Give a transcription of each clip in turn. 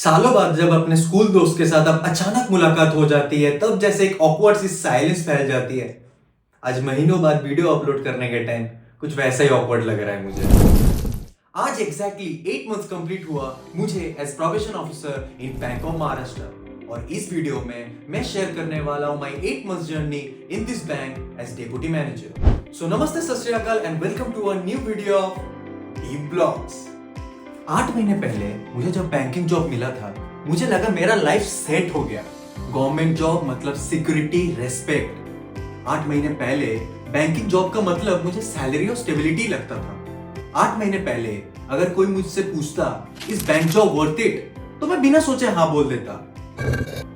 सालों बाद जब अपने स्कूल दोस्त के साथ अब अचानक मुलाकात हो जाती है तब जैसे एक ऑकवर्ड सी साइलेंस फैल जाती है। आज महीनों बाद वीडियो अपलोड करने के टाइम कुछ वैसा ही ऑकवर्ड लग रहा है मुझे। आज एग्जैक्टली 8 मंथ्स कंप्लीट हुआ मुझे as probation officer in bank of Maharashtra, और इस वीडियो में मैं शेयर करने वाला हूं my 8 months journey in this bank as deputy manager. So नमस्ते, सत श्री अकाल and welcome to a new video of Deep blogs. 8 महीने पहले मुझे जब बैंकिंग जॉब मिला था मुझे लगा मेरा लाइफ सेट हो गया। गवर्नमेंट जॉब मतलब सिक्योरिटी, रेस्पेक्ट। 8 महीने पहले बैंकिंग जॉब का मतलब मुझे सैलरी और स्टेबिलिटी लगता था। 8 महीने पहले अगर कोई मुझसे पूछता इस बैंक जॉब वर्थ इट, तो मैं बिना सोचे हाँ बोल देता।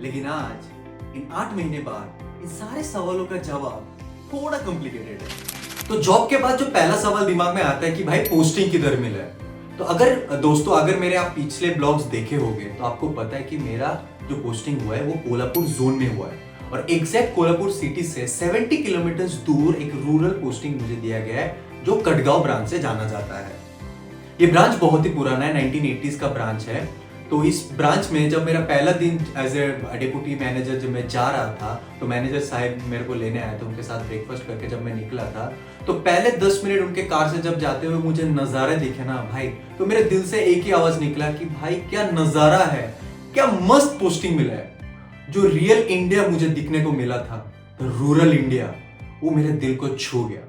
लेकिन आज इन 8 महीने बाद इन सारे सवालों का जवाब थोड़ा कॉम्प्लिकेटेड है। तो जॉब के बाद जो पहला सवाल दिमाग में आता है कि भाई पोस्टिंग किधर मिला है। तो अगर मेरे आप पिछले ब्लॉग्स देखे होंगे तो आपको पता है कि मेरा जो पोस्टिंग हुआ है वो कोल्हापुर जोन में हुआ है, और एग्जैक्ट कोल्हापुर सिटी से 70 किलोमीटर दूर एक रूरल पोस्टिंग मुझे दिया गया है जो कटगांव ब्रांच से जाना जाता है। ये ब्रांच बहुत ही पुराना है, 1980s का ब्रांच है। तो इस ब्रांच में जब मेरा पहला दिन एज ए डिप्टी मैनेजर जब मैं जा रहा था तो मैनेजर साहब मेरे को लेने आए थे। उनके साथ ब्रेकफास्ट करके जब मैं निकला था तो पहले 10 मिनट उनके कार से जब जाते हुए मुझे नज़ारे दिखे ना भाई, तो मेरे दिल से एक ही आवाज निकला कि भाई क्या नज़ारा है, क्या मस्त पोस्टिंग मिला है। जो रियल इंडिया मुझे दिखने को मिला था, रूरल इंडिया, वो मेरे दिल को छू गया।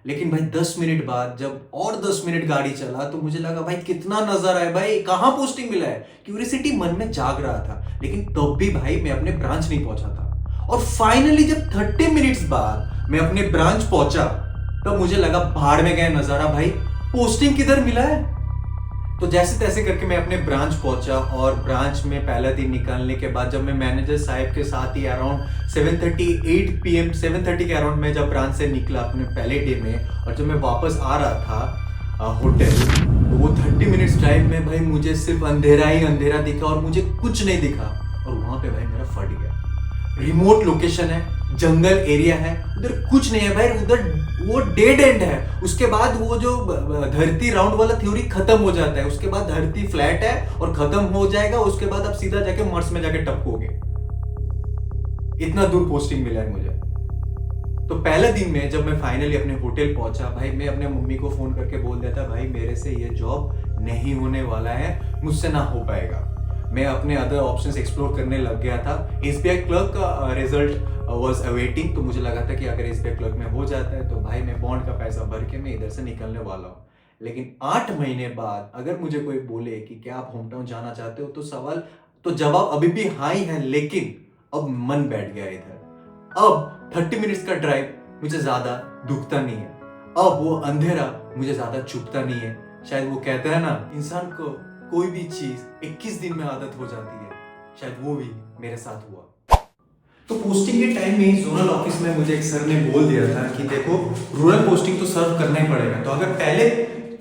लेकिन भाई 10 मिनट बाद जब और 10 मिनट गाड़ी चला तो मुझे लगा भाई कितना नजारा है, भाई कहाँ पोस्टिंग मिला है। क्यूरियोसिटी मन में जाग रहा था, लेकिन तब भी भाई मैं अपने ब्रांच नहीं पहुंचा था। और फाइनली जब 30 मिनट्स बाद मैं अपने ब्रांच पहुंचा तब मुझे लगा भाड़ में गया नजारा, भाई पोस्टिंग किधर मिला है। तो जैसे तैसे करके मैं अपने ब्रांच पहुंचा, और ब्रांच में पहला दिन निकालने के बाद जब मैं मैनेजर साहब के साथ ही अराउंड 7:38 PM 7:30 के अराउंड में जब ब्रांच से निकला अपने पहले डे में, और जब मैं वापस आ रहा था होटल, तो वो 30 मिनट्स ड्राइव में भाई मुझे सिर्फ अंधेरा ही अंधेरा दिखा और मुझे कुछ नहीं दिखा। और वहां पे भाई मेरा फट गया। रिमोट लोकेशन है, जंगल एरिया है, उधर कुछ नहीं है भाई, उधर वो डेड एंड है। उसके बाद वो जो धरती राउंड वाला थ्योरी खत्म हो जाता है, उसके बाद धरती फ्लैट है और खत्म हो जाएगा। उसके बाद आप सीधा जाके मर्स में जाके टपकोगे। इतना दूर पोस्टिंग मिला है मुझे। तो पहले दिन में जब मैं फाइनली अपने होटल पहुंचा, भाई मैं अपने मम्मी को फोन करके बोल देता भाई मेरे से ये जॉब नहीं होने वाला है, मुझसे ना हो पाएगा। मैं अपने अदर ऑप्शंस एक्सप्लोर करने लग गया था। एसबीआई क्लर्क का रिजल्ट वाज अवेटिंग, तो मुझे लगा था कि अगर एसबीआई क्लर्क में हो जाता है तो भाई मैं बॉन्ड का पैसा भर के मैं इधर से निकलने वाला हूँ। लेकिन 8 महीने बाद अगर मुझे कोई बोले कि क्या आप होम टाउन जाना चाहते हो, तो जवाब अभी भी हाँ ही है। लेकिन अब मन बैठ गया इधर। अब 30 मिनट्स का ड्राइव मुझे ज्यादा दुखता नहीं है, अब वो अंधेरा मुझे ज्यादा चुभता नहीं है। शायद वो कहते हैं ना, इंसान को कोई भी चीज 21 दिन में आदत हो जाती है, शायद वो भी मेरे साथ हुआ। तो पोस्टिंग के टाइम में जोनल ऑफिस में मुझे एक सर ने बोल दिया था कि देखो रूरल पोस्टिंग तो सर्व करना ही पड़ेगा। तो अगर पहले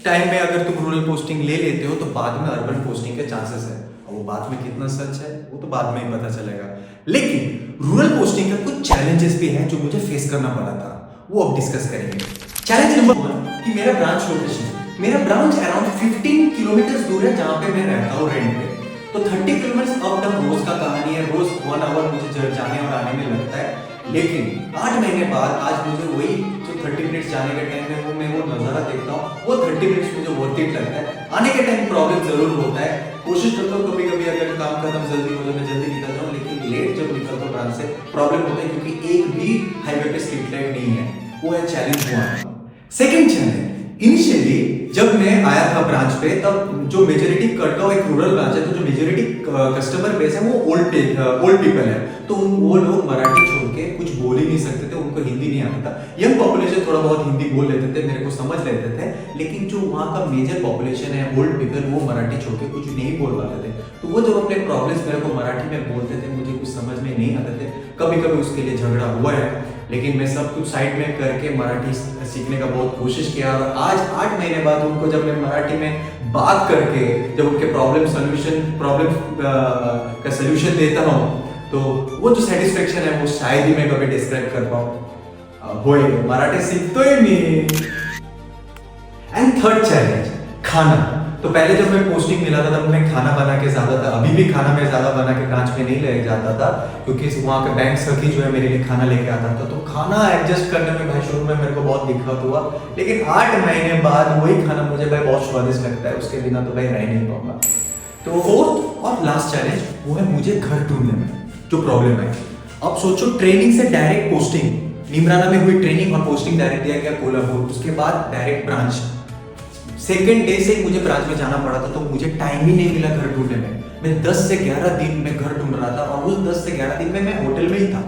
टाइम में अगर तुम रूरल पोस्टिंग ले लेते हो तो बाद में अर्बन पोस्टिंग के चांसेस है, और वो बाद में कितना सच है वो तो बाद में ही पता चलेगा। लेकिन रूरल पोस्टिंग का कुछ चैलेंजेस भी हैं जो मुझे फेस करना पड़ा था, वो अब डिस्कस करेंगे। चैलेंज नंबर 1 कि मेरा ब्रांच लोकेशन। मेरा ब्रांच अराउंड 15 किलोमीटर दूर है जहाँ पे मैं रहता हूँ रेंट पे। तो 30 किलोमीटर अप डाउन रोज का कहानी है, रोज 1 आवर मुझे जाने और आने में लगता है। लेकिन 8 महीने बाद आज मुझे वही जो 30 मिनट्स जाने के टाइम में मैं वो नज़ारा देखता हूँ, वो 30 मिनट्स मुझे वर्थ इट लगता है। आने के टाइम प्रॉब्लम जरूर होता है, कोशिश करता हूँ कभी कभी अगर काम खत्म जल्दी हो जाए मैं जल्दी निकल जाऊँ, लेकिन लेट जब निकलता हूँ ब्रांच से प्रॉब्लम होता है क्योंकि एक भी हाईवे पे स्ट्रीट लाइट नहीं है। वो है चैलेंज हुआ। सेकेंड चैलेंज, इनिशियली जब मैं आया था ब्रांच पे तब जो मेजोरिटी कटगांव एक रूरल ब्रांच है, तो जो मेजोरिटी कस्टमर बेस है वो ओल्ड पीपल है। तो वो लोग मराठी छोड़ के कुछ बोल ही नहीं सकते थे, उनको हिंदी नहीं आता था। यंग पॉपुलेशन थोड़ा बहुत हिंदी बोल लेते थे, मेरे को समझ लेते थे, लेकिन जो वहाँ का मेजर पॉपुलेशन है ओल्ड पीपल, वो मराठी छोड़ के कुछ नहीं बोल पाते थे। तो वो जब अपने प्रॉब्लम्स मेरे को मराठी में बोलते थे मुझे कुछ समझ में नहीं आते थे। कभी कभी उसके लिए झगड़ा हुआ है, लेकिन मैं सब कुछ साइड में करके मराठी सीखने का बहुत कोशिश किया। और आज 8 महीने बाद उनको जब मैं मराठी में बात करके जब उनके प्रॉब्लम का सलूशन देता हूँ तो वो जो सेटिस्फेक्शन है वो शायद ही मैं कभी डिस्क्राइब कर पाऊँ। होय मराठी सीखतोय मी। एंड थर्ड चैलेंज, खाना। तो पहले जब मैं पोस्टिंग मिला था तब मैं खाना बना के ज़्यादा था, अभी भी खाना मैं ज़्यादा बना के ब्रांच में नहीं ले जाता था, क्योंकि वहाँ का बैंक सखी जो है मेरे लिए खाना लेके आता था। तो खाना एडजस्ट करने में भाई शुरू में मेरे को बहुत दिक्कत हुआ, लेकिन 8 महीने बाद वही खाना मुझे भाई बहुत स्वादिष्ट लगता है, उसके बिना तो भाई रह नहीं पाऊंगा। तो फोर्थ और लास्ट चैलेंज वो है मुझे घर ढूंढने में जो प्रॉब्लम है। अब सोचो, ट्रेनिंग से डायरेक्ट पोस्टिंग, निमराना में हुई ट्रेनिंग और पोस्टिंग डायरेक्ट दिया गया कोल्हापुर, उसके बाद डायरेक्ट ब्रांच। सेकेंड डे से मुझे ब्रांच में जाना पड़ा था, तो मुझे टाइम ही नहीं मिला घर ढूंढने में। मैं 10 से 11 दिन में घर ढूंढ रहा था, और उस 10 से 11 दिन में मैं होटल में ही था।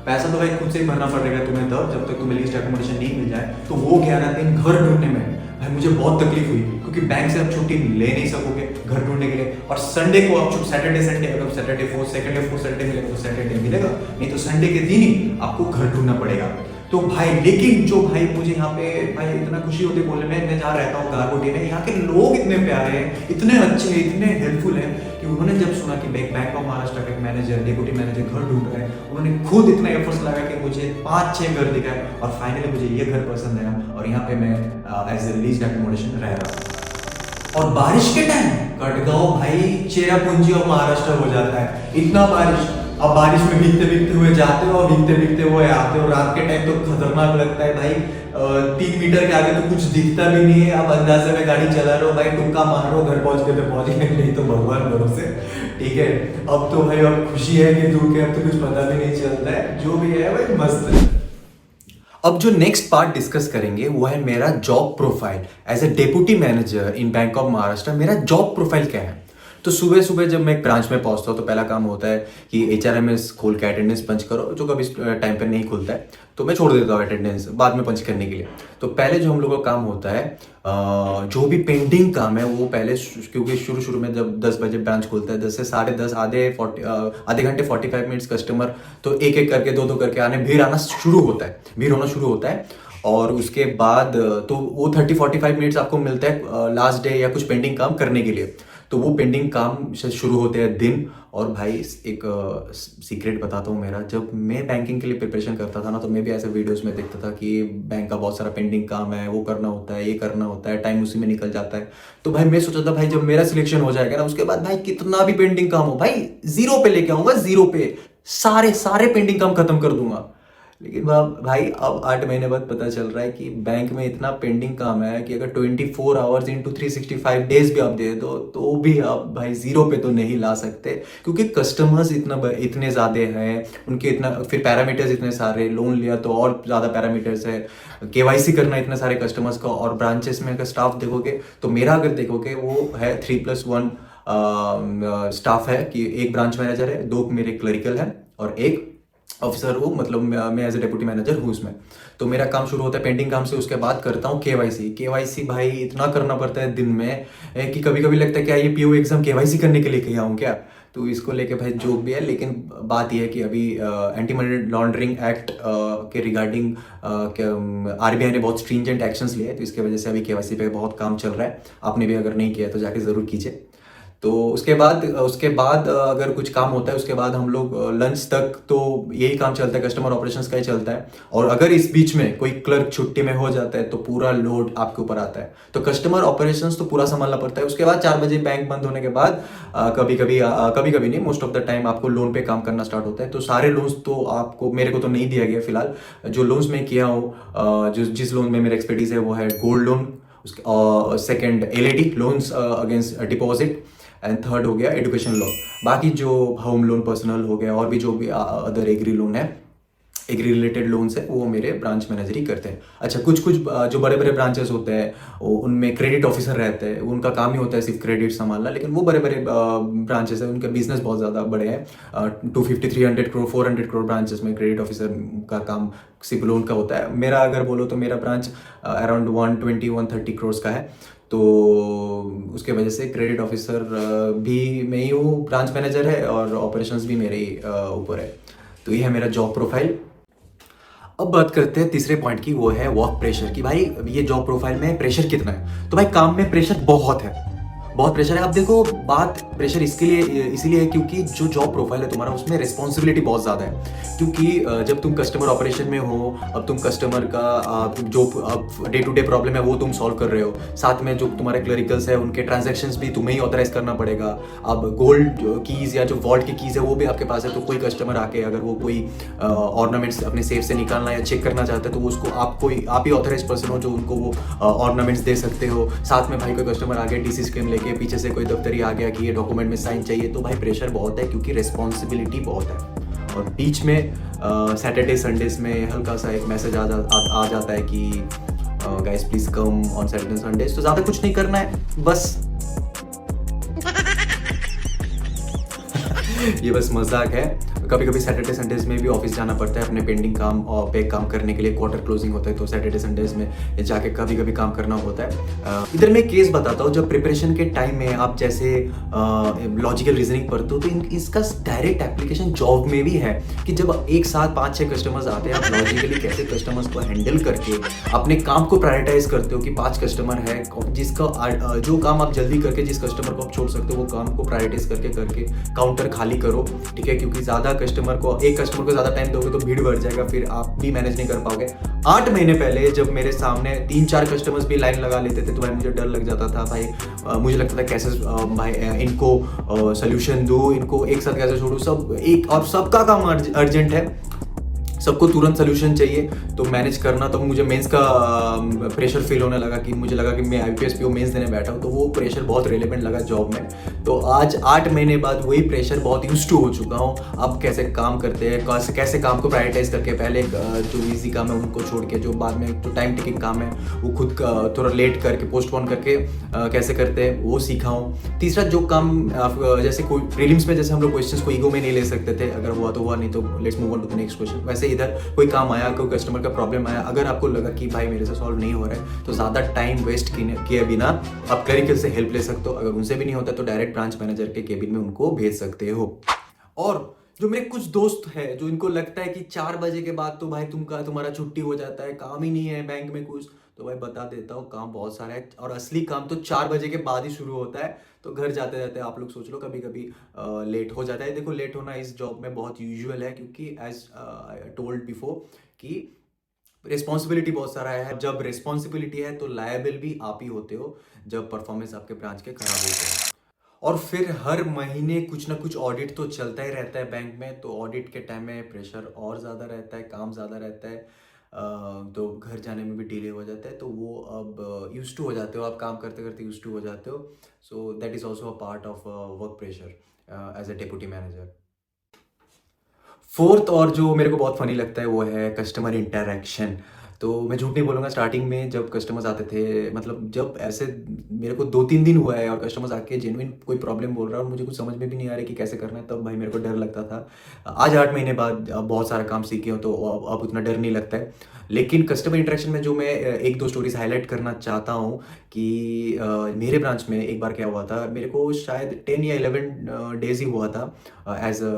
पैसा तो भाई खुद से ही भरना पड़ेगा तुम्हें तब, जब तक तुम्हें लीस्ट एकोमोडेशन नहीं मिल जाए। तो वो 11 दिन घर ढूंढने में भाई मुझे बहुत तकलीफ हुई, क्योंकि बैंक से आप छुट्टी ले नहीं सकोगे घर ढूंढने के लिए। और संडे को आप सैटरडे संडे, अगर Saturday fourth second fourth Saturday मिलेगा तो सैटरडे मिलेगा, नहीं तो संडे के दिन ही आपको घर ढूंढना पड़ेगा। तो भाई, लेकिन जो भाई मुझे यहाँ पे भाई इतना खुशी होती है बोलने में, मैं जहाँ रहता हूँ गारगोटी में, यहाँ के लोग इतने प्यारे हैं, इतने अच्छे हैं, इतने हेल्पफुल हैं, कि उन्होंने जब सुना कि बैंक ऑफ महाराष्ट्र का एक मैनेजर, डेप्यूटी मैनेजर घर ढूंढ रहे हैं, उन्होंने खुद इतना एफर्ट्स लगा कि मुझे 5-6 घर दिखाए, और फाइनली मुझे ये घर पसंद आया, और यहाँ पे मैं एज ए लीज एकोमोडेशन रह रहा हूँ। और बारिश के टाइम कटगांव भाई चेरापुंजी और महाराष्ट्र हो जाता है, इतना बारिश। अब बारिश में भीगते भीगते हुए जाते हो और भीगते भीगते हुए आते हो। रात के टाइम तो खतरनाक लगता है भाई, 3 मीटर के आगे तो कुछ दिखता भी नहीं है। अब अंदाजे में गाड़ी चला रहे हो भाई, टुक्का मार रहे हो, घर पहुंच गए तो पहुंच गए, नहीं तो भगवान भरोसे। ठीक है, अब तो भाई अब खुशी है कि दुख है, अब तो कुछ पता भी नहीं चलता है, जो भी है भाई मस्त है। अब जो नेक्स्ट पार्ट डिस्कस करेंगे वो है मेरा job profile as a deputy manager in bank of Maharashtra. मेरा जॉब प्रोफाइल क्या है? तो सुबह सुबह जब मैं एक ब्रांच में पहुंचता हूँ तो पहला काम होता है कि HRMS खोल के अटेंडेंस पंच करो, जो कभी टाइम पे नहीं खुलता है तो मैं छोड़ देता हूँ अटेंडेंस बाद में पंच करने के लिए। तो पहले जो हम लोगों का काम होता है, जो भी पेंडिंग काम है वो पहले, क्योंकि शुरू में जब 10 बजे ब्रांच खुलता है, 10 से 10:30 आधे घंटे 45 मिनट्स कस्टमर तो एक एक करके दो करके भीड़ होना शुरू होता है। और उसके बाद तो वो 30-45 मिनट्स आपको मिलता है लास्ट डे या कुछ पेंडिंग काम करने के लिए। तो वो पेंडिंग काम से शुरू होते हैं दिन। और भाई एक सीक्रेट बताता हूँ मेरा, जब मैं बैंकिंग के लिए प्रिपरेशन करता था ना, तो मैं भी ऐसे वीडियोस में देखता था कि बैंक का बहुत सारा पेंडिंग काम है, वो करना होता है, ये करना होता है, टाइम उसी में निकल जाता है। तो भाई मैं सोचा था भाई जब मेरा सिलेक्शन हो जाएगा ना, उसके बाद भाई कितना भी पेंडिंग काम हो भाई 0 पे लेके आऊंगा, 0 पे सारे पेंडिंग काम खत्म कर दूंगा। लेकिन भाई अब 8 महीने बाद पता चल रहा है कि बैंक में इतना पेंडिंग काम है कि अगर 24 आवर्स इंटू 365 डेज भी आप दे दो तो भी आप भाई 0 पे तो नहीं ला सकते, क्योंकि कस्टमर्स इतने ज़्यादा हैं, उनके इतना फिर पैरामीटर्स इतने सारे, लोन लिया तो और ज़्यादा पैरामीटर्स है, KYC करना इतने सारे कस्टमर्स का। और ब्रांचेस में अगर स्टाफ देखोगे तो मेरा अगर देखोगे वो है 3+1 स्टाफ है, कि एक ब्रांच मैनेजर है, 2 मेरे क्लरिकल हैं और एक ऑफिसर हूँ, मतलब मैं एज ए डेप्यूटी मैनेजर हूँ उसमें। तो मेरा काम शुरू होता है पेंडिंग काम से, उसके बाद करता हूँ KYC भाई इतना करना पड़ता है दिन में कि कभी कभी लगता है क्या ये PO एग्जाम KYC करने के लिए किया हूँ क्या। तो इसको लेके भाई जोक भी है, लेकिन बात यह है कि अभी एंटी मनी लॉन्ड्रिंग एक्ट के रिगार्डिंग RBI ने बहुत स्ट्रिंजेंट एक्शंस लिए हैं, तो इसके वजह से अभी KYC पे बहुत काम चल रहा है। आपने भी अगर नहीं किया तो जाके ज़रूर कीजिए। तो उसके बाद अगर कुछ काम होता है, उसके बाद हम लोग लंच तक तो यही काम चलता है, कस्टमर ऑपरेशंस का ही चलता है। और अगर इस बीच में कोई क्लर्क छुट्टी में हो जाता है तो पूरा लोड आपके ऊपर आता है, तो कस्टमर ऑपरेशंस तो पूरा संभालना पड़ता है। उसके बाद 4 बजे बैंक बंद होने के बाद कभी कभी नहीं, मोस्ट ऑफ द टाइम आपको लोन पे काम करना स्टार्ट होता है। तो सारे लोन्स तो आपको, मेरे को तो नहीं दिया गया फिलहाल। जो लोन्स मैं किया हूँ, जिस लोन में मेरा एक्सपर्टीज है वो है गोल्ड लोन, उसके second LAD loans against deposit, and third हो गया एजुकेशन लोन। बाकी जो होम लोन, पर्सनल हो गया, और भी जो भी अदर एग्री लोन है, एग्री रिलेटेड लोन्स है, वो मेरे ब्रांच मैनेजर ही करते हैं। अच्छा, कुछ जो बड़े बड़े ब्रांचेस होते हैं उनमें क्रेडिट ऑफिसर रहते हैं, उनका काम ही होता है सिर्फ क्रेडिट संभालना। लेकिन वो बड़े बड़े ब्रांचेस हैं, उनके बिजनेस बहुत ज़्यादा बड़े हैं, 250-300 करोड़ 400 करोड़ ब्रांचेस में क्रेडिट ऑफिसर का काम सिर्फ लोन का होता है। मेरा अगर बोलो तो मेरा ब्रांच अराउंड 120-130 करोड़ का है, तो उसके वजह से क्रेडिट ऑफिसर भी मैं ही हूँ, ब्रांच मैनेजर है, और ऑपरेशंस भी मेरे ही ऊपर है। तो ये है मेरा जॉब प्रोफाइल। अब बात करते हैं तीसरे पॉइंट की, वो है वर्क प्रेशर, कि भाई ये जॉब प्रोफाइल में प्रेशर कितना है। तो भाई काम में प्रेशर बहुत है, बहुत प्रेशर है। अब देखो, बात प्रेशर इसके लिए इसीलिए है क्योंकि जो जॉब प्रोफाइल है तुम्हारा उसमें रिस्पॉन्सिबिलिटी बहुत ज़्यादा है। क्योंकि जब तुम कस्टमर ऑपरेशन में हो, अब तुम कस्टमर का जो डे टू डे प्रॉब्लम है वो तुम सॉल्व कर रहे हो, साथ में जो तुम्हारे क्लरिकल्स है उनके ट्रांजेक्शंस भी तुम्हें ही ऑथराइज करना पड़ेगा। अब गोल्ड कीज़ या जो वॉल्ट की कीज़ है वो भी आपके पास है, तो कोई कस्टमर आके अगर वो कोई ऑर्नामेंट्स अपने सेफ से निकालना या चेक करना चाहता है तो उसको आप ही ऑथराइज पर्सन हो जो उनको वो ऑर्नामेंट्स दे सकते हो। साथ में भाई कोई कस्टमर आ गया डीसी स्कीम लेके, पीछे से कोई दफ्तरी आ गया कि ये डॉक्यूमेंट में साइन चाहिए, तो भाई प्रेशर बहुत है क्योंकि रिस्पॉन्सिबिलिटी बहुत है। और बीच में सैटरडे संडेज में हल्का सा एक मैसेज आ जाता है कि guys please come on Saturday Sundays. तो ज़्यादा कुछ नहीं करना है, बस ये बस मजाक है। कभी कभी सैटरडे संडेज में भी ऑफिस जाना पड़ता है अपने पेंडिंग काम और पे काम करने के लिए। क्वार्टर क्लोजिंग होता है तो सैटरडे संडेज में जाके कभी कभी काम करना होता है। इधर मैं केस बताता हूँ, जब प्रिपरेशन के टाइम में आप जैसे लॉजिकल रीजनिंग पढ़ते हो तो इसका डायरेक्ट एप्लीकेशन जॉब में भी है कि जब एक साथ 5-6 कस्टमर्स आते हैं, आप लॉजिकली कैसे कस्टमर्स को हैंडल करके अपने काम को प्रायोरिटाइज करते हो कि 5 कस्टमर है, जिसका जो काम आप जल्दी करके जिस कस्टमर को आप छोड़ सकते हो वो काम को प्रायोरिटाइज करके काउंटर खाली करो, ठीक है। क्योंकि ज़्यादा एक कस्टमर को ज़्यादा टाइम दोगे तो भीड़ बढ़ जाएगा, फिर आप भी मैनेज नहीं कर पाओगे। 8 महीने पहले जब मेरे सामने 3-4 कस्टमर्स भी लाइन लगा लेते थे तो भाई मुझे डर लग जाता था। भाई मुझे लगता था कैसे भाई इनको सोल्यूशन दूँ, इनको एक साथ कैसे छोड़ूँ, सबका काम अर्जेंट है, सबको तुरंत सोल्यूशन चाहिए, तो मैनेज करना। तो मुझे मेंस का प्रेशर फील होने लगा कि मुझे लगा कि मैं IPS PO मेंस देने बैठा हूँ, तो वो प्रेशर बहुत रिलेवेंट लगा जॉब में। तो आज 8 महीने बाद वही प्रेशर बहुत यूज्ड टू हो चुका हूँ। अब कैसे काम करते हैं, कैसे काम को प्रायोरिटाइज करके पहले जो ईजी काम है उनको छोड़ के जो बाद में जो टाइम टेकिंग काम है वो खुद थोड़ा लेट करके पोस्टपोन करके कैसे करते हैं वो सीखा हूँ। तीसरा जो काम जैसे कोई प्रीलिम्स में जैसे हम लोग क्वेश्चंस को ईगो में नहीं ले सकते थे, अगर हुआ तो हुआ, नहीं तो let's move on to the next question. वैसे इधर कोई काम आया, कोई कस्टमर का प्रॉब्लम आया, अगर आपको लगा कि भाई मेरे से सॉल्व नहीं हो रहा है तो ज़्यादा टाइम वेस्ट किए बिना आप क्लरिकल से हेल्प ले सकते हो। अगर उनसे भी नहीं होता तो डायरेक्ट ब्रांच मैनेजर के केबिन में उनको भेज सकते हो। और जो मेरे कुछ दोस्त है जो इनको लगता है कि 4 बजे के बाद तो भाई तुम्हारा छुट्टी हो जाता है, काम ही नहीं है बैंक में कुछ, तो भाई बता देता हूँ काम बहुत सारा है और असली काम तो 4 बजे के बाद ही शुरू होता है। तो घर जाते जाते आप लोग सोच लो कभी कभी लेट हो जाता है। देखो लेट होना इस जॉब में बहुत यूजुअल है क्योंकि एज आई टोल्ड बिफोर कि रिस्पॉन्सिबिलिटी बहुत सारा है। जब रिस्पॉन्सिबिलिटी है तो लायबल भी आप ही होते हो जब परफॉर्मेंस आपके ब्रांच के खराब होते हैं। और फिर हर महीने कुछ ना कुछ ऑडिट तो चलता ही रहता है बैंक में, तो ऑडिट के टाइम में प्रेशर और ज़्यादा रहता है, काम ज़्यादा रहता है, तो घर जाने में भी डिले हो जाता है। तो वो अब यूज टू हो जाते हो, आप काम करते करते यूज टू हो जाते हो। So that is also a part of work pressure as a deputy manager. Fourth और जो मेरे को बहुत फनी लगता है वो है कस्टमर इंटरेक्शन। तो मैं झूठ नहीं बोलूँगा, स्टार्टिंग में जब कस्टमर्स आते थे, मतलब जब ऐसे मेरे को 2-3 दिन हुआ है और कस्टमर्स आके जेन्युइन कोई प्रॉब्लम बोल रहा है और मुझे कुछ समझ में भी नहीं आ रहा कि कैसे करना है, तब भाई मेरे को डर लगता था। आज 8 महीने बाद बहुत सारा काम सीखे हूँ तो अब उतना डर नहीं लगता है। लेकिन कस्टमर इंटरेक्शन में जो मैं 1-2 स्टोरीज हाईलाइट करना चाहता हूँ कि मेरे ब्रांच में एक बार क्या हुआ था, मेरे को शायद 10 या 11 डेज ही हुआ था as a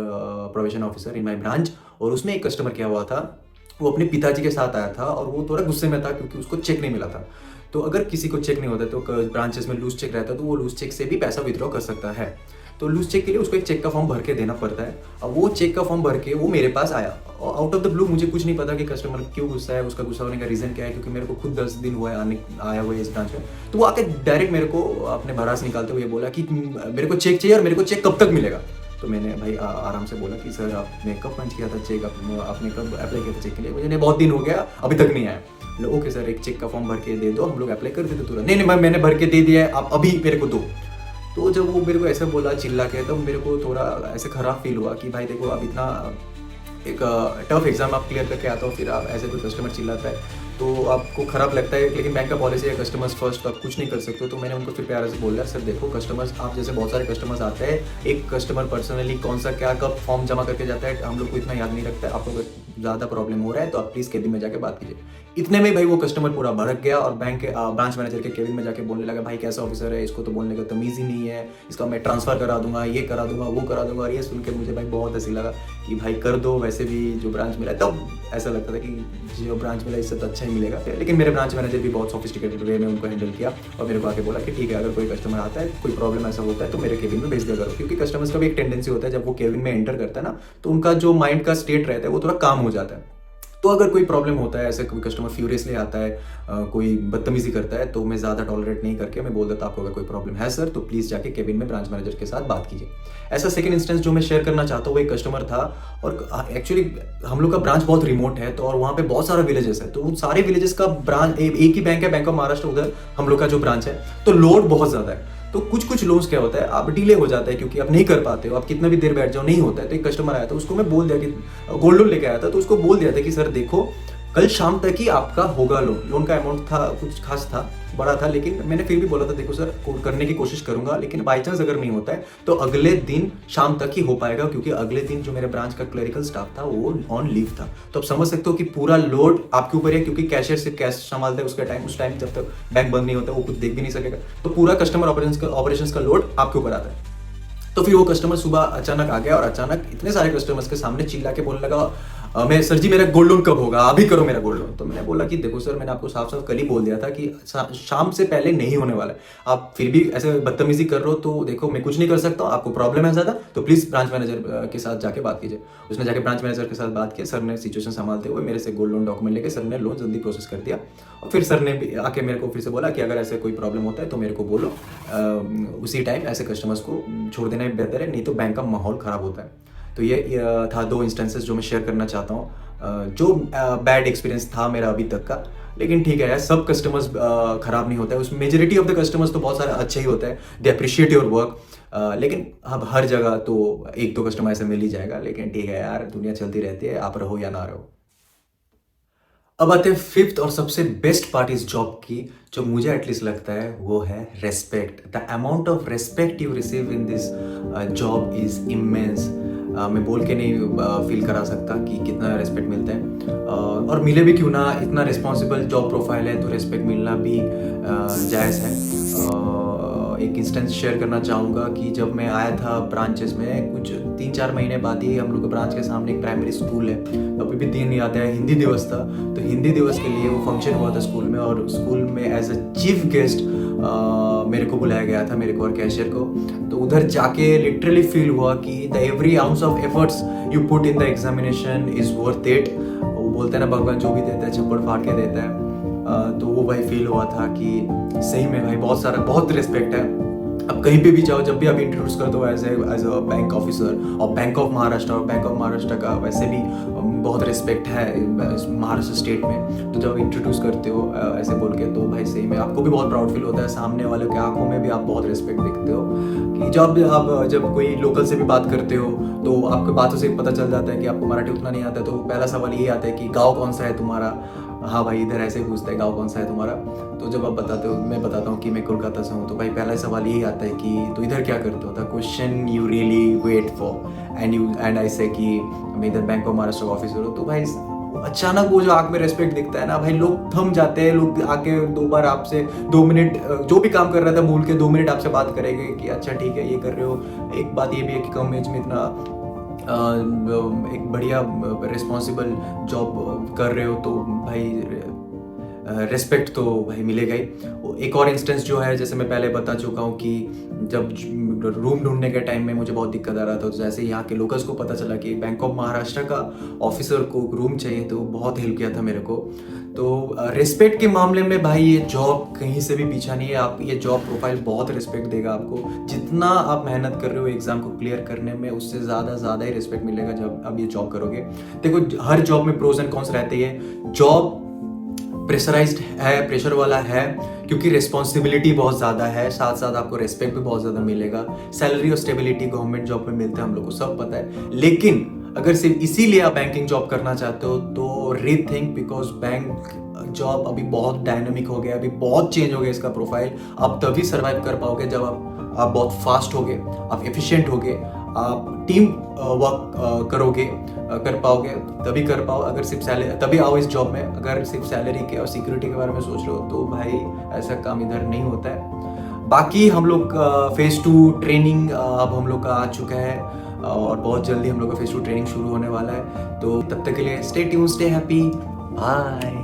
probation officer in my branch. और उसमें एक कस्टमर क्या हुआ था, वो अपने पिताजी के साथ आया था और वो थोड़ा गुस्से में था क्योंकि उसको चेक नहीं मिला था। तो अगर किसी को चेक नहीं होता तो ब्रांचेस में लूज चेक रहता है तो वो लूज चेक से भी पैसा विड्रॉ कर सकता है। तो लूज चेक के लिए उसको एक चेक का फॉर्म भर के देना पड़ता है। अब वो चेक का फॉर्म भर के वो मेरे पास आया आउट ऑफ द ब्लू। मुझे कुछ नहीं पता कि कस्टमर क्यों गुस्सा है, उसका गुस्सा होने का रीज़न क्या है, क्योंकि मेरे को खुद 10 दिन हुआ है आया हुआ है इस ब्रांच में। तो वो आके डायरेक्ट मेरे को अपने भड़ास निकालते हुए बोला कि मेरे को चेक चाहिए और मेरे को चेक कब तक मिलेगा। तो मैंने भाई आराम से बोला कि सर आपने कब पंच किया था चेक, आपने कब अप्लाई किया था चेक के लिए? मुझे बहुत दिन हो गया अभी तक नहीं आया। ओके सर, एक चेक का फॉर्म भर के दे दो, हम लोग अप्लाई कर देते तुरंत। नहीं मैंने भर के दे दिया है, आप अभी मेरे को दो। तो जब वो मेरे को ऐसे बोला चिल्ला के, तब मेरे को थोड़ा ऐसे खराब फील हुआ कि भाई देखो अब इतना एक टफ एग्जाम आप क्लियर करके आता हो, फिर आप ऐसे कोई कस्टमर चिल्लाता है तो आपको खराब लगता है। लेकिन बैंक का पॉलिसी है कस्टमर्स फर्स्ट, तो आप कुछ नहीं कर सकते हो। तो मैंने उनको फिर प्यार से बोला, सर देखो कस्टमर्स आप जैसे बहुत सारे कस्टमर्स आते हैं, एक कस्टमर पर्सनली कौन सा क्या कब फॉर्म जमा करके जाता है हम लोग को इतना याद नहीं रखता है। आप लोग ज़्यादा प्रॉब्लम हो रहा है तो आप प्लीज़ केबिन में जाके बात कीजिए। इतने में भाई वो कस्टमर पूरा भड़क गया और बैंक के ब्रांच मैनेजर के केबिन में जाके बोलने लगा, भाई कैसा ऑफिसर है, इसको तो बोलने का तमीज़ ही नहीं है, इसका मैं ट्रांसफ़र करा दूंगा, ये करा दूंगा, वो करा दूंगा। और ये सुन के मुझे भाई बहुत हंसी लगा कि भाई कर दो, वैसे भी जो ब्रांच मिला है तब ऐसा लगता था कि जो ब्रांच मिला इससे तो अच्छा ही मिलेगा। लेकिन मेरे ब्रांच मैनेजर भी बहुत सोफिस्टिकेटेड वे में उनको हैंडल किया और मेरे को आके बोला कि ठीक है, अगर कोई कस्टमर आता है, कोई प्रॉब्लम ऐसा होता है तो मेरे केबिन में भेज दिया करो। क्योंकि कस्टमर्स का भी एक टेंडेंसी होता है, जब वो केबिन में एंटर करता है ना, तो उनका जो माइंड का स्टेट रहता है वो थोड़ा काम हो जाता है। तो अगर कोई प्रॉब्लम होता है, ऐसे कोई कस्टमर फ्यूरियसली आता है, कोई बदतमीजी करता है, तो मैं ज़्यादा टॉलरेट नहीं करके मैं बोल देता आपको अगर कोई प्रॉब्लम है सर तो प्लीज़ जाके केबिन में ब्रांच मैनेजर के साथ बात कीजिए। ऐसा सेकंड इंस्टेंस जो मैं शेयर करना चाहता हूँ, वो एक कस्टमर था और एक्चुअली हम लोग का ब्रांच बहुत रिमोट है तो और वहाँ पे बहुत सारा विलेजेस है, तो उन सारे विलेजेस का ब्रांच एक ही बैंक है, बैंक ऑफ महाराष्ट्र, उधर हम लोग का जो ब्रांच है, तो लोड बहुत ज़्यादा है। तो कुछ लोन्स क्या होता है, आप डिले हो जाता है क्योंकि आप नहीं कर पाते हो, आप कितना भी देर बैठ जाओ नहीं होता है। तो एक कस्टमर आया था, उसको मैं बोल दिया कि गोल्ड लोन लेके आया था, तो उसको बोल दिया था कि सर देखो कल शाम तक ही आपका होगा लोन का अमाउंट था कुछ खास था, बड़ा था, लेकिन मैंने फिर भी बोला था देखो सर करने की कोशिश करूंगा, लेकिन बाई चांस अगर नहीं होता है तो अगले दिन शाम तक ही हो पाएगा, क्योंकि अगले दिन जो मेरे ब्रांच का क्लरिकल स्टाफ था वो ऑन लीव था। तो आप समझ सकते हो कि पूरा लोड आपके ऊपर है, क्योंकि कैशियर सिर्फ कैश संभालता है उस टाइम जब तक बैंक बंद नहीं होता वो कुछ देख भी नहीं सकेगा, तो पूरा कस्टमर ऑपरेशंस का लोड आपके ऊपर आता है। तो फिर वो कस्टमर सुबह अचानक आ गया और अचानक इतने सारे कस्टमर्स के सामने चिल्ला के बोलने लगा, मैं सर जी मेरा गोल्ड लोन कब होगा, अभी करो मेरा गोल्ड लोन। तो मैंने बोला कि देखो सर, मैंने आपको साफ साफ कल ही बोल दिया था कि शाम से पहले नहीं होने वाला है, आप फिर भी ऐसे बदतमीजी कर रहे हो, तो देखो मैं कुछ नहीं कर सकता हूँ, आपको प्रॉब्लम है ज़्यादा तो प्लीज़ ब्रांच मैनेजर के साथ जाके बात कीजिए। उसने जाके ब्रांच मैनेजर के साथ बात की, सर ने सिचुएशन संभालते हुए मेरे से गोल्ड लोन डॉक्यूमेंट लेके सर ने लोन जल्दी प्रोसेस कर दिया। और फिर सर ने भी आके मेरे को फिर से बोला कि अगर ऐसे कोई प्रॉब्लम होता है तो मेरे को बोलो, उसी टाइम ऐसे कस्टमर्स को छोड़ देना बेहतर है, नहीं तो बैंक का माहौल ख़राब होता है। तो ये था 2 इंस्टेंसेस जो मैं शेयर करना चाहता हूँ, जो बैड एक्सपीरियंस था मेरा अभी तक का। लेकिन ठीक है यार, सब कस्टमर्स खराब नहीं होता है, उसमें मेजोरिटी ऑफ द कस्टमर्स तो बहुत सारे अच्छे ही होते हैं, दे अप्रिशिएट योर वर्क। लेकिन अब हर जगह तो 1-2 कस्टमर ऐसे मिल ही जाएगा, लेकिन ठीक है यार, दुनिया चलती रहती है, आप रहो या ना रहो। अब आते हैं 5th और सबसे बेस्ट पार्ट इस जॉब की, जो मुझे एटलीस्ट लगता है, वो है respect. The amount of respect you receive in this job is immense. मैं बोल के नहीं फील करा सकता कि कितना रेस्पेक्ट मिलता है, और मिले भी क्यों ना, इतना रिस्पॉन्सिबल जॉब प्रोफाइल है तो रेस्पेक्ट मिलना भी जायज़ है। एक इंस्टेंस शेयर करना चाहूँगा कि जब मैं आया था ब्रांचेस में, कुछ 3-4 महीने बाद ही हम लोग के ब्रांच के सामने एक प्राइमरी स्कूल है, अभी भी दिन याद है, हिंदी दिवस था, तो हिंदी दिवस के लिए वो फंक्शन हुआ था स्कूल में, और स्कूल में एज अ चीफ गेस्ट मेरे को बुलाया गया था, मेरे को और कैशियर को। तो उधर जाके लिटरली फील हुआ कि the every ounce of efforts you put in the examination is worth it. वो बोलते हैं ना, भगवान जो भी देता है छप्पड़ फाड़ के देता है। तो वो भाई फील हुआ था कि सही में भाई बहुत रिस्पेक्ट है। अब कहीं पे भी जाओ, जब भी आप इंट्रोड्यूस कर दो एज अ बैंक ऑफिसर, और बैंक ऑफ महाराष्ट्र का वैसे भी बहुत रिस्पेक्ट है महाराष्ट्र स्टेट में। तो जब इंट्रोड्यूस करते हो ऐसे बोल के, तो भाई सही में आपको भी बहुत प्राउड फील होता है, सामने वाले के आंखों में भी आप बहुत रिस्पेक्ट देखते हो। कि जब कोई लोकल से भी बात करते हो तो आपके बातों से पता चल जाता है कि आपको मराठी उतना नहीं आता है, तो पहला सवाल यही आता है कि गाँव कौन सा है तुम्हारा। हाँ भाई, इधर ऐसे पूछते हैं गाँव कौन सा है तुम्हारा। तो जब आप बताते हो, मैं बताता हूँ कि मैं कोलकाता से हूँ, तो भाई पहला सवाल यही आता है कि तो इधर क्या करते हो। The question you really wait for and I say कि मैं इधर बैंक ऑफ महाराष्ट्र का ऑफिसर हूँ। तो भाई अचानक वो जो आँख में रेस्पेक्ट दिखता है ना भाई, लोग थम जाते हैं, लोग आके 2 बार आपसे 2 मिनट जो भी काम कर रहा था भूल के 2 मिनट आपसे बात करेंगे कि अच्छा ठीक है ये कर रहे हो। एक बात ये भी है कि कम एज में इतना एक बढ़िया रिस्पॉन्सिबल जॉब कर रहे हो, तो भाई रेस्पेक्ट तो भाई मिलेगा ही। एक और इंस्टेंस जो है, जैसे मैं पहले बता चुका हूँ कि जब रूम ढूंढने के टाइम में मुझे बहुत दिक्कत आ रहा था, तो जैसे यहाँ के लोकल्स को पता चला कि बैंक ऑफ महाराष्ट्र का ऑफिसर को रूम चाहिए, तो बहुत हेल्प किया था मेरे को। तो रिस्पेक्ट के मामले में भाई ये जॉब कहीं से भी पीछा नहीं है। आप ये जॉब प्रोफाइल बहुत रिस्पेक्ट देगा आपको, जितना आप मेहनत कर रहे हो एग्जाम को क्लियर करने में, उससे ज़्यादा ही रिस्पेक्ट मिलेगा जब आप ये जॉब करोगे। देखो, हर जॉब में प्रोज एंड कॉन्स रहते हैं। जॉब प्रेशराइज्ड है, प्रेशर वाला है, क्योंकि रिस्पॉन्सिबिलिटी बहुत ज़्यादा है, साथ साथ आपको रेस्पेक्ट भी बहुत ज़्यादा मिलेगा। सैलरी और स्टेबिलिटी गवर्नमेंट जॉब में मिलता है, हम लोग को सब पता है। लेकिन अगर सिर्फ इसीलिए आप बैंकिंग जॉब करना चाहते हो तो रीथिंक, बिकॉज बैंक जॉब अभी बहुत डायनामिक हो गया, अभी बहुत चेंज हो गया इसका प्रोफाइल। आप तभी सर्वाइव कर पाओगे जब आप बहुत फास्ट होगे, आप एफिशिएंट होगे, आप टीम वर्क करोगे, कर पाओगे, तभी कर पाओ। अगर सिर्फ सैलरी, तभी आओ इस जॉब में। अगर सिर्फ सैलरी के और सिक्योरिटी के बारे में सोच रहे हो तो भाई ऐसा काम इधर नहीं होता है। बाकी हम लोग फेज 2 ट्रेनिंग अब हम लोग का आ चुका है और बहुत जल्दी हम लोग का फेज 2 ट्रेनिंग शुरू होने वाला है। तो तब तक के लिए stay tune, stay happy, bye.